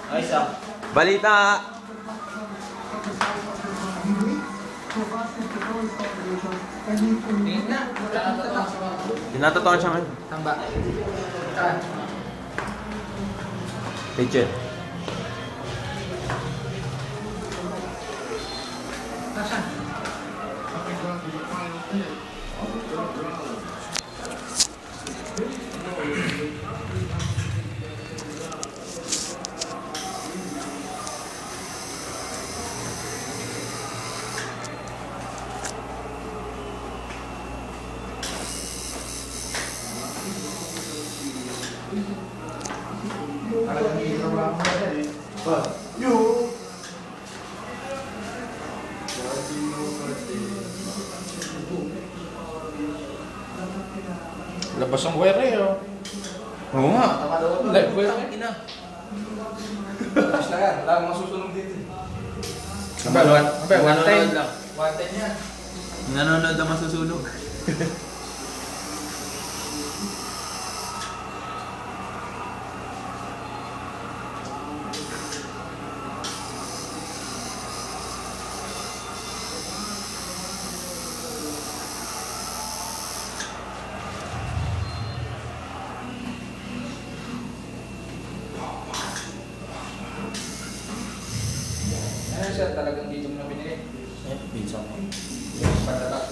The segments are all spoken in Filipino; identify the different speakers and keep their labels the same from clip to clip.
Speaker 1: Ayos ah.
Speaker 2: Balita!
Speaker 1: Tingin na.
Speaker 2: Tinatatawa siya ngayon.
Speaker 1: Tamba.
Speaker 2: Rachel.
Speaker 1: Nasaan?
Speaker 3: Labas ang wire oh. Oo nga. Live wire.
Speaker 1: Ina. Tapos na yan. Wala akong masusunog dito.
Speaker 3: One time
Speaker 1: lang. One time yan.
Speaker 2: Nanonood ang masusunog.
Speaker 1: Ano siya talagang dito mo na binili?
Speaker 2: Pinsan mo.
Speaker 1: Pagkatap.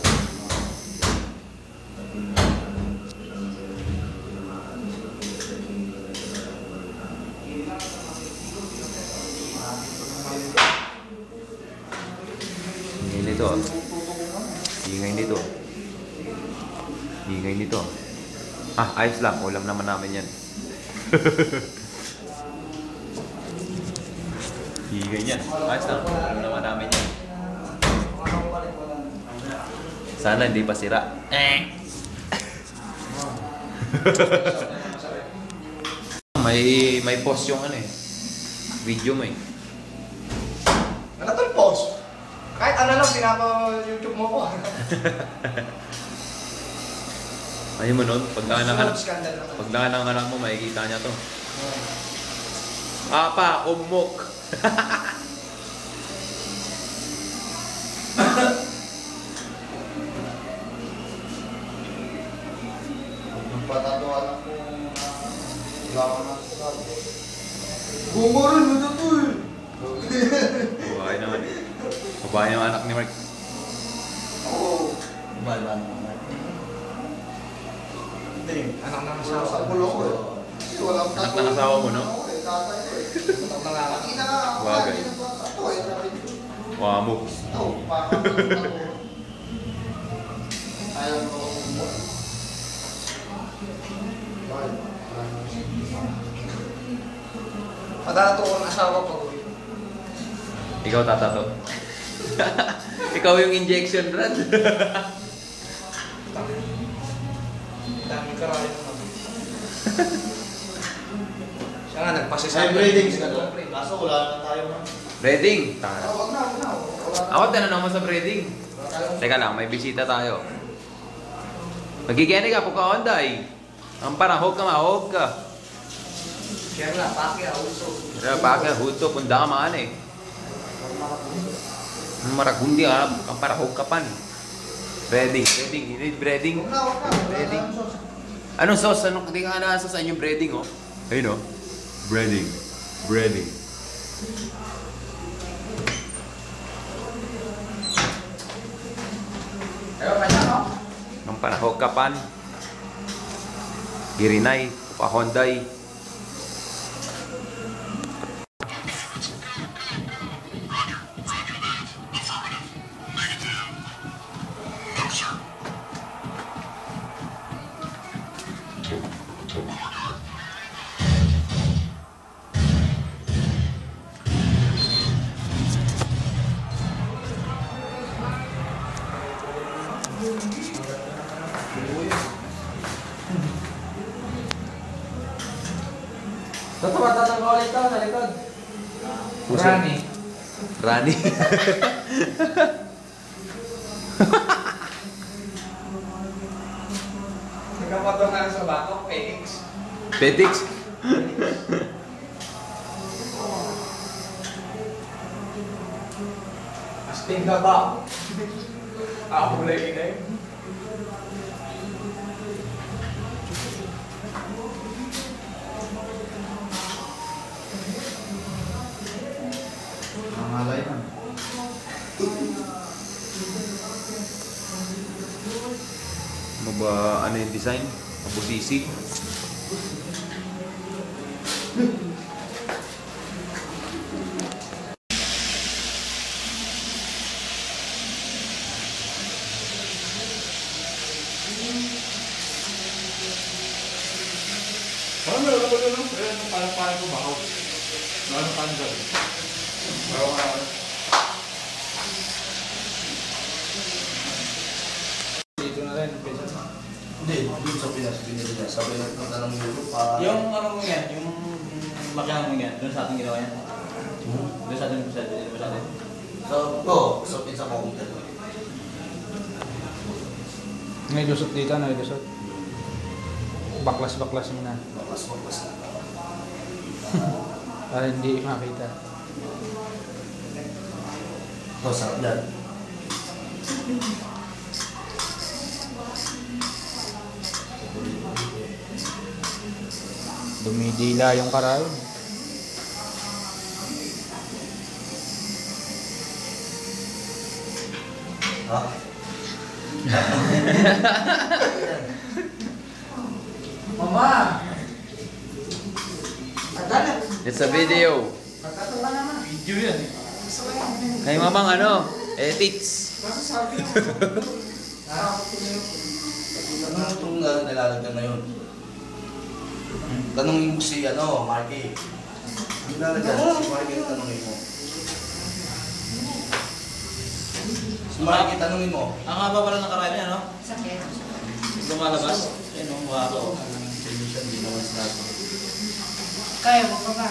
Speaker 2: Ingay nito. Ingay nito. Ingay nito. Ah, ayos lang. Ulam naman namin yan. Ingay yan. Ayos lang. Ulam naman namin yan. Sana hindi pa sira. may post yung ano eh. Video mo eh.
Speaker 1: Ano to post? Kahit ano lang, pinapa-YouTube mo ko.
Speaker 2: Ayun mo nun, pagdaan ng anak,
Speaker 1: Scandal na.
Speaker 2: pagdaan ng anak mo, makikita niya to. Apa, umok.
Speaker 4: Yung patatuan ako, wala ka na sasabi. Gumarin mo na to eh!
Speaker 2: Babae naman eh. Babae yung anak ni Mark.
Speaker 4: Oo.
Speaker 1: Bala naman. Hindi, anak na
Speaker 4: Sa
Speaker 1: asawa.
Speaker 4: bulo ko eh. Kasi walang
Speaker 2: Anak
Speaker 4: tattoo.
Speaker 2: ng asawa mo, no?
Speaker 4: Ako eh, tatay ko eh.
Speaker 1: Anak na anak.
Speaker 4: Ina nga ako,
Speaker 2: Bagay.
Speaker 4: hindi nagpatato eh. Sabi ko,
Speaker 2: Wamo.
Speaker 4: "Ito, bakit yung tattoo?" Ayaw mo ako kumuha. Bakit?
Speaker 1: Patatato ko ng asawa pag uwi.
Speaker 2: Ikaw tatato. Ikaw yung injection rod.
Speaker 1: Daming karaya naman. Siya nga, nagpasisa.
Speaker 4: May breedings ka doon. Kaso wala na tayo na.
Speaker 2: Breading.
Speaker 4: Ah, wag na, wag na. Wala na.
Speaker 2: Ako tinanong mo sa breading. Teka lang, may bisita tayo. Magkikene ka po ka Honday. Ang parahog ka, mahog ka.
Speaker 1: Siya nga, pakya, uso.
Speaker 2: Kaya bakit huto kung damaan eh. Maragundi ka, ang parahog ka pan. Breading, breading, you need breading.
Speaker 4: Wag na, wag na.
Speaker 2: Breading.
Speaker 4: Wala na sauce.
Speaker 2: Anong sauce? Anong hindi ka nasa sa inyong breading oh? Ayun oh. Breading. Breading.
Speaker 1: Ayaw ka niya, no?
Speaker 2: Ang panahog ka pan. Girinay, pa Honday.
Speaker 1: Tatawa-tatang ka ulit to, sa likod.
Speaker 2: Puso.
Speaker 1: Rani.
Speaker 2: Rani.
Speaker 1: Nagkapato nga sa batok, Felix.
Speaker 2: Petix.
Speaker 1: Tingga ba? Ako na yun eh.
Speaker 4: Nangalay na.
Speaker 2: Ano ba, ano yung design? Mabusisi?
Speaker 3: Ano meron ako yun? Parang kumahaw. Ano kangal? Dito na rin, pwede na.
Speaker 4: Hindi, dun sa Pinas, binili niya. Sabi na punta ng Europe para...
Speaker 3: Yung ano mo yan, yung makina mo yan, doon sa ating ginawa yan. Doon sa ating sa atin.
Speaker 4: Sa pizza ko.
Speaker 5: May lusot dito, may lusot. Baklas-baklas mo na.
Speaker 4: Bakas na.
Speaker 5: Para hindi makita.
Speaker 4: Sarap yan.
Speaker 5: Dumidila yung karayon.
Speaker 4: Ha?
Speaker 1: Mama! Agad
Speaker 2: It's a video.
Speaker 1: Magkatawa naman.
Speaker 3: Video yan eh.
Speaker 2: Kay mamang ano, edits.
Speaker 1: Masasabi mo. Nakakot ko na yun.
Speaker 4: Ano itong nilalagyan na yun? Tanungin mo si Marky. Nilalagyan si Marky, tanungin mo. Si Marky, tanungin mo.
Speaker 3: Ang haba pala ng karami niya, no?
Speaker 6: Sakit.
Speaker 3: Lumalabas. Ayun, no? Mukha ko.
Speaker 4: Hindi naman sinabi.
Speaker 6: Kaya mo pa ba?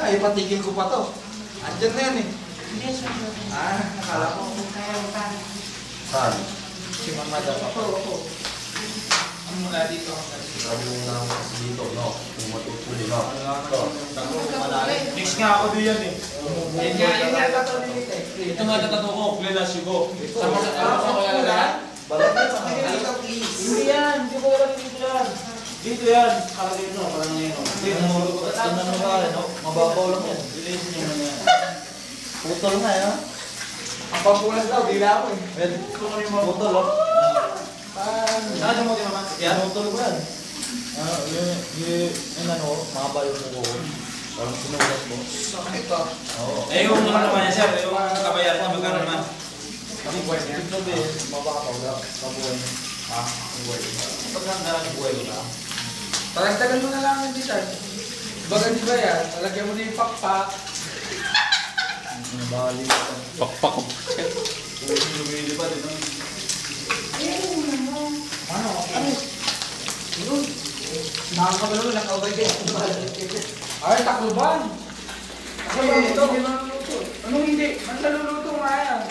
Speaker 1: Ay, patigil ko pa to. Andyan na yan eh.
Speaker 6: Hindi, sure.
Speaker 1: Nakala ko.
Speaker 6: Kaya mo pa.
Speaker 4: Saan?
Speaker 1: Si Mama daw. Ako. Ang mula dito.
Speaker 4: Sabi mo na ako kasi dito, no? Kung matutuli, no?
Speaker 3: Next nga ako doon yan eh.
Speaker 1: Yan ito nilite.
Speaker 3: Ito nga tatato ko, Glenasio ko.
Speaker 1: Sama sa kaya lang.
Speaker 4: Balagay sa kanila, please.
Speaker 3: Hindi yan, hindi ko wala dito yan. Dito yan, kalagay no, parang ngayon. Dito, nahulog ko. Tapos ganda mo ba, no? Mababaw lang yan. Dilisin nyo na yan.
Speaker 4: Putol nga, eh, ha?
Speaker 1: Ang pampulas daw, di lang ako eh.
Speaker 3: Well, gusto ko yung mga butol, oh. Saan mo din naman? Yan, butol ko yan. Yung ano, mahaba yung mukha ko. Parang sinulat mo.
Speaker 1: Sakit to.
Speaker 3: Oo. Eh, yung naman naman yan, sir. Yung kabayaran niya, magkano naman?
Speaker 1: Ang buhay niya.
Speaker 3: Ito ba, mababaw lang. Kabuhay niya. Ha? Ang buhay ko. Pagkanda lang yung buhay ko na.
Speaker 1: Talagdagan mo na lang yung design. Baga di ba yan? Talagyan mo na yung pakpak.
Speaker 3: Bali.
Speaker 2: Pakpak.
Speaker 3: Lumili pa din.
Speaker 1: Ano? Yun. Nakakabalo na nakaubay din. Ay, takluban. Takluban ito. Anong hindi? Ang naluluto nga yan.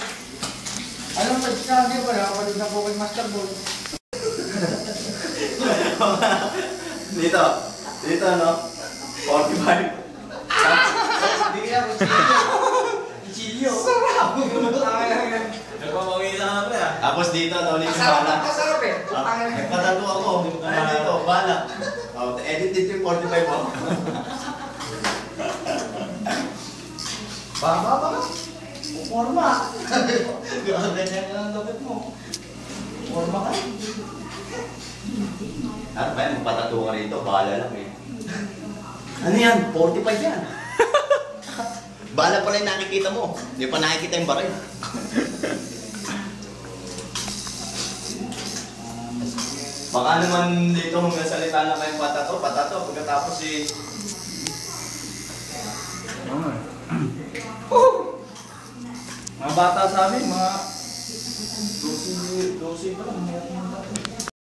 Speaker 1: Anong nagsasabi ko na? Kapag na po kay Master Ball.
Speaker 4: Dito, no? 45.
Speaker 1: Hindi kaya
Speaker 3: Chilio.
Speaker 1: sarap. Ay,
Speaker 3: Nagpapawin na ako yan.
Speaker 4: Tapos dito, naulit yung
Speaker 1: Masarap
Speaker 4: bala.
Speaker 1: na kasarap eh.
Speaker 4: Nagpatato ako. Ano dito? Bala. Edit dito yung 45 mo.
Speaker 1: Baba.
Speaker 4: Forma. Ganyan ka ng lapit mo. Forma ka. Ano ba yan? Magpatato ka rito. Bala lang eh. Ano yan? 45 yan. Bala pala yung nakikita mo. Hindi pa nakikita yung baril. Baka naman dito hanggang salita na kayong patato. Pagkatapos
Speaker 3: Mga bata sa amin, mga 12 pa lang.